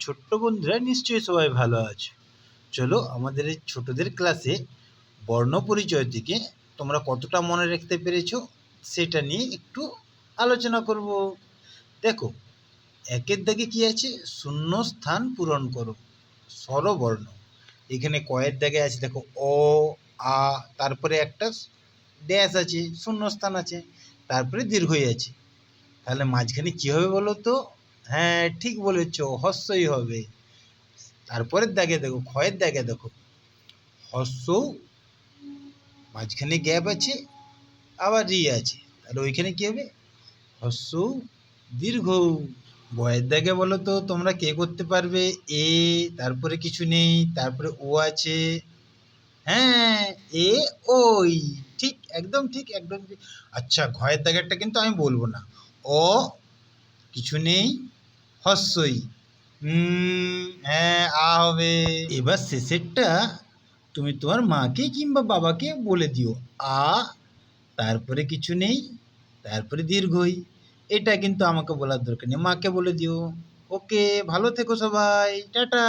ছোট্ট বন্ধুরা নিশ্চয়ই সবাই ভালো আছো। চলো আমাদের এই ছোটদের ক্লাসে বর্ণ পরিচয় থেকে তোমরা কতটা মনে রাখতে পেরেছো সেটা নিয়ে একটু আলোচনা করব। দেখো, একের দাগে কি আছে? শূন্য স্থান পূরণ করো, স্বরবর্ণ। এখানে কয়ের দাগে আছে দেখো অ, আ, তারপরে একটা ড্যাশ আছে, শূন্য স্থান আছে, তারপরে দীর্ঘই আছে। তাহলে মাঝখানে কি হবে বলো তো? হ্যাঁ, ঠিক বলেছ, হস্যই হবে। তারপরের দাগে দেখো, ক্ষয়ের দাগে দেখো হস্য, মাঝখানে গ্যাপ আছে, আবার রি আছে, তাহলে ওইখানে কি হবে? হস্য দীর্ঘ। বয়ের দাগে বলো তো তোমরা কে করতে পারবে? এ, তারপরে কিছু নেই, তারপরে ও আছে। হ্যাঁ, এ ওই, ঠিক, একদম ঠিক, একদম ঠিক। আচ্ছা, ঘয়ের দাগেরটা কিন্তু আমি বলবো না। অ, কিছু নেই, হস্যই। হ্যাঁ, আ হবে। এবার শেষেরটা তুমি তোমার মাকে কিংবা বাবাকে বলে দিও। আ, তারপরে কিছু নেই, তারপরে দীর্ঘই। এটা কিন্তু আমাকে বলার দরকার নেই, মাকে বলে দিও। ওকে, ভালো থেকো সবাই, টাটা।